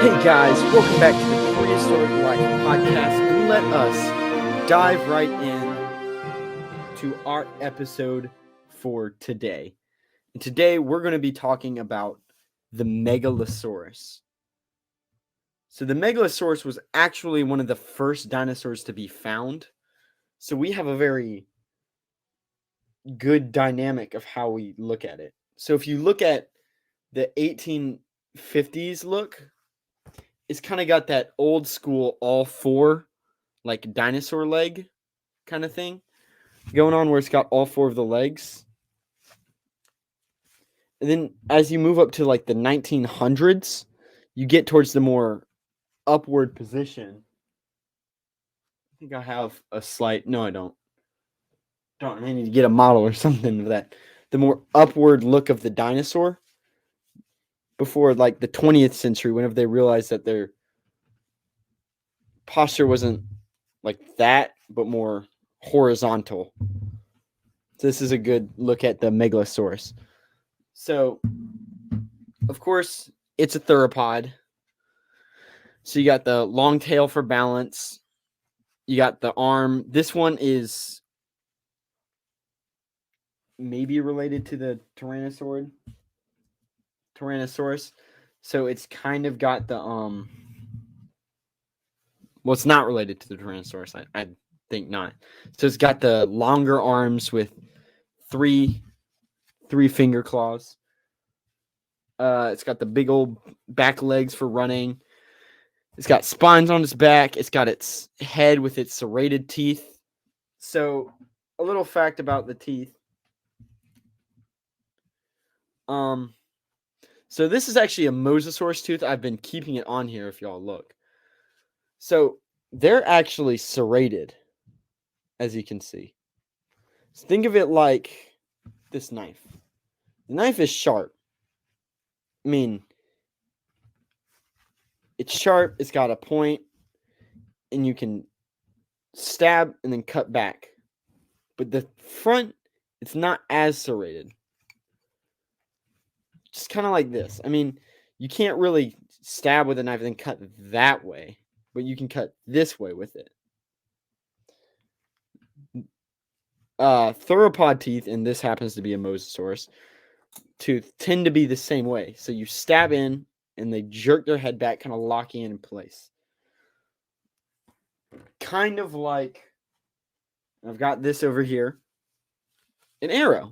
Hey guys, welcome back to the Prehistoric Life podcast, and let us dive right in to our episode for today. And today we're going to be talking about the megalosaurus. So the megalosaurus was actually one of the first dinosaurs to be found. So we have a very good dynamic of how we look at it. So if you look at the 1850s look, it's kind of got that old school all four like dinosaur leg kind of thing going on, where it's got all four of the legs. And then as you move up to like the 1900s, you get towards the more upward position. I think I have a slight, no, I don't. I need to get a model or something of that. The more upward look of the dinosaur before like the 20th century, whenever they realized that their posture wasn't like that, but more horizontal. So this is a good look at the megalosaurus. So, of course, it's a theropod. So you got the long tail for balance. You got the arm. This one is maybe related to the Tyrannosaurus. So it's kind of got the well, it's not related to the Tyrannosaurus. I think not. So it's got the longer arms with three finger claws. It's got the big old back legs for running. It's got spines on its back. It's got its head with its serrated teeth. So, a little fact about the teeth. So this is actually a mosasaurus tooth. I've been keeping it on here if y'all look. So, they're actually serrated, as you can see. So think of it like this knife. The knife is sharp. I mean, it's sharp, it's got a point, and you can stab and then cut back. But the front, it's not as serrated. Just kind of like this. I mean, you can't really stab with a knife and then cut that way, but you can cut this way with it. Theropod teeth, and this happens to be a mosasaurus tooth, tend to be the same way. So you stab in, and they jerk their head back, kind of locking it in place. Kind of like, I've got this over here, an arrow.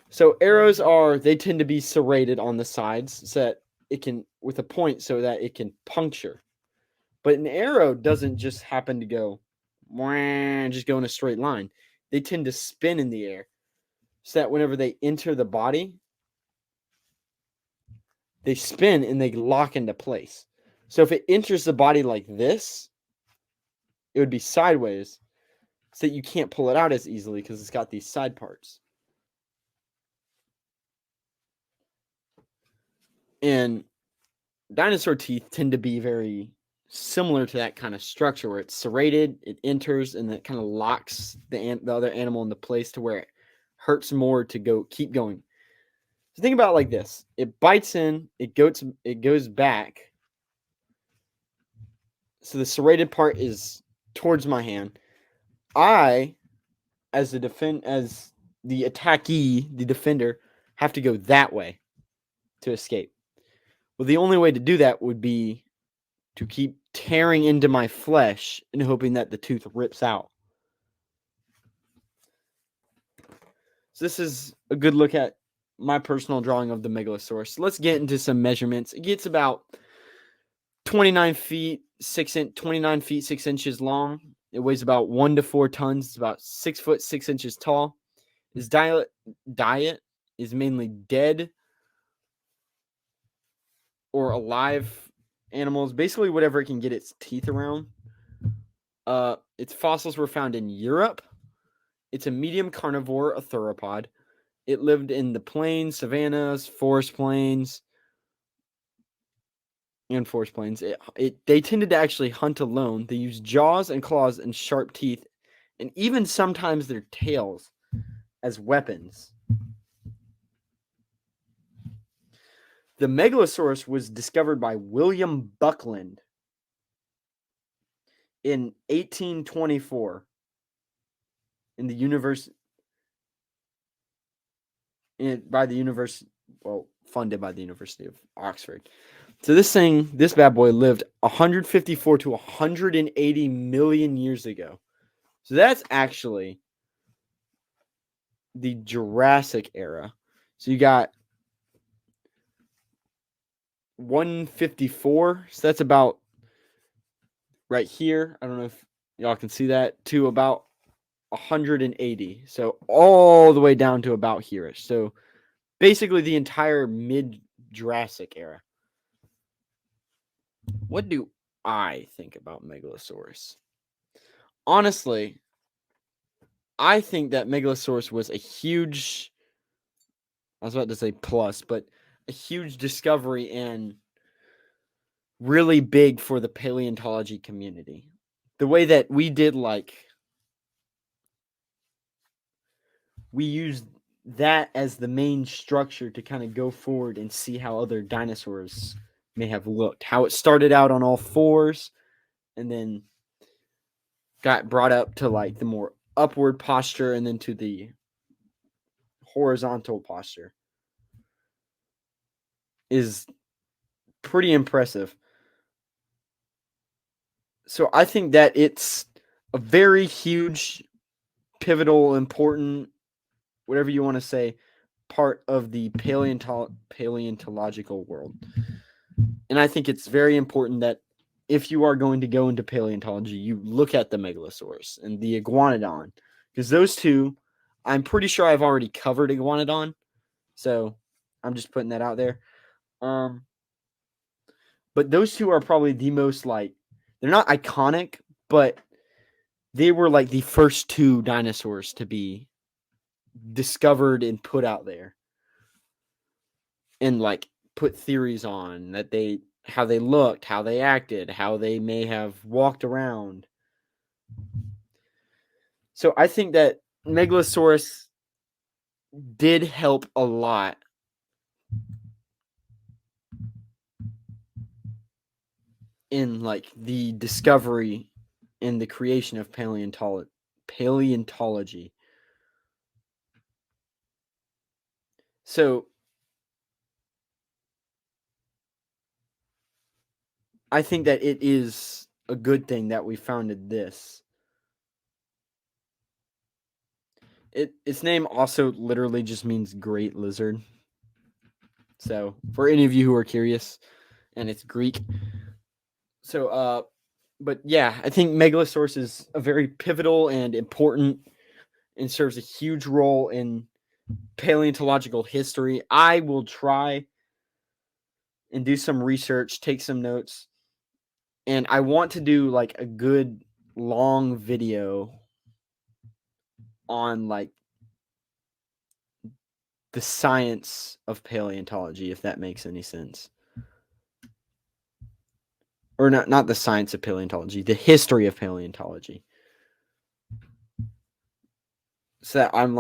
So arrows they tend to be serrated on the sides so that it can, with a point so that it can puncture. But an arrow doesn't just happen to go, just go in a straight line. They tend to spin in the air so that whenever they enter the body, they spin and they lock into place. So if it enters the body like this, it would be sideways so that you can't pull it out as easily because it's got these side parts. And dinosaur teeth tend to be very similar to that kind of structure where it's serrated, it enters, and it kind of locks the other animal into place to where it hurts more to keep going. So think about it like this. It bites in, it goes back. So the serrated part is towards my hand. I, as the attackee, the defender, have to go that way to escape. Well, the only way to do that would be to keep tearing into my flesh and hoping that the tooth rips out. So this is a good look at my personal drawing of the megalosaurus. Let's get into some measurements. It gets about 29 feet 6 inches long. It weighs about 1 to 4 tons. It's about 6 foot 6 inches tall. His diet is mainly dead or alive animals, basically whatever it can get its teeth around. Its fossils were found in Europe. It's a medium carnivore, a theropod. It lived in the plains, savannas, forest plains. They tended to actually hunt alone. They use jaws and claws and sharp teeth, and even sometimes their tails as weapons. The megalosaurus was discovered by William Buckland in 1824 in the funded by the University of Oxford. So this bad boy lived 154 to 180 million years ago. So that's actually the Jurassic era. So you got 154. So that's about right here. I don't know if y'all can see that, to about 180. So all the way down to about here. So basically the entire mid-Jurassic era. What do I think about Megalosaurus? Honestly, I think that Megalosaurus was a huge, I was about to say plus, but a huge discovery and really big for the paleontology community. The way that we did, we used that as the main structure to kind of go forward and see how other dinosaurs may have looked. How it started out on all fours and then got brought up to the more upward posture and then to the horizontal posture is pretty impressive. So I think that it's a very huge, pivotal, important, whatever you want to say, part of the paleontological world. And I think it's very important that if you are going to go into paleontology, you look at the megalosaurus and the iguanodon, because those two, I'm pretty sure I've already covered iguanodon, so I'm just putting that out there. But those two are probably the most they're not iconic, but they were the first two dinosaurs to be discovered and put out there, and put theories on that how they looked, how they acted, how they may have walked around. So I think that Megalosaurus did help a lot in the discovery and the creation of paleontology. So I think that it is a good thing that we founded this. Its name also literally just means great lizard. So for any of you who are curious, and it's Greek. So but yeah, I think Megalosaurus is a very pivotal and important and serves a huge role in paleontological history. I will try and do some research, take some notes, and I want to do a good long video on the science of paleontology, if that makes any sense. Or not the science of paleontology, the history of paleontology. So that I'm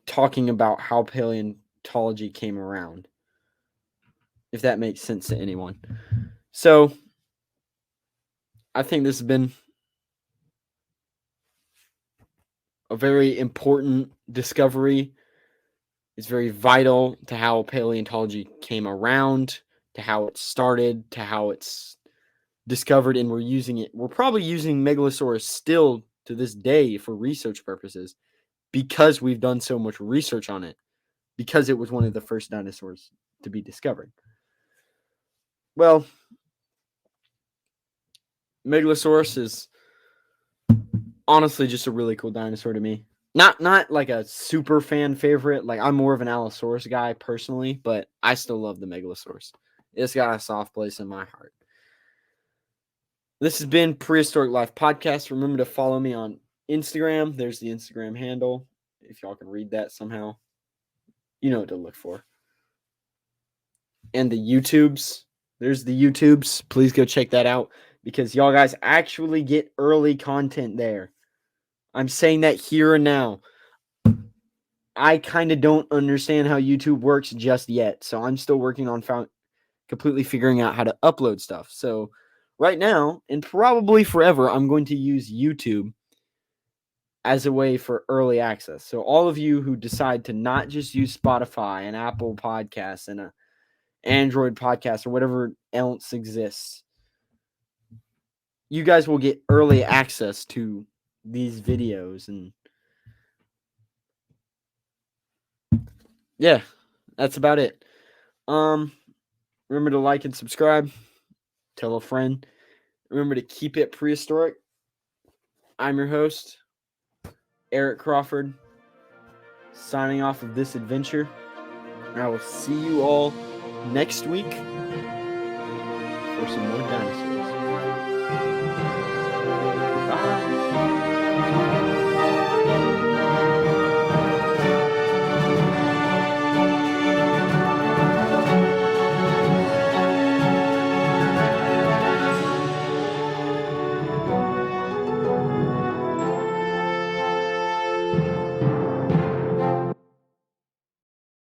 talking about how paleontology came around, if that makes sense to anyone. So I think this has been a very important discovery. It's very vital to how paleontology came around, to how it started, to how it's discovered, and we're using it. We're probably using Megalosaurus still to this day for research purposes because we've done so much research on it, because it was one of the first dinosaurs to be discovered. Well, Megalosaurus is honestly just a really cool dinosaur to me. Not like a super fan favorite. I'm more of an Allosaurus guy personally, but I still love the Megalosaurus. It's got a soft place in my heart. This has been Prehistoric Life Podcast. Remember to follow me on Instagram. There's the Instagram handle. If y'all can read that somehow, you know what to look for. And the YouTubes. There's the YouTubes. Please go check that out because y'all guys actually get early content there. I'm saying that here and now. I kind of don't understand how YouTube works just yet, so I'm still working on completely figuring out how to upload stuff. So right now, and probably forever, I'm going to use YouTube as a way for early access. So all of you who decide to not just use Spotify and Apple Podcasts and a Android podcast or whatever else exists, you guys will get early access to these videos. And yeah, that's about it. Remember to like and subscribe. Tell a friend. Remember to keep it prehistoric. I'm your host, Eric Crawford, signing off of this adventure. And I will see you all next week for some more dinosaurs.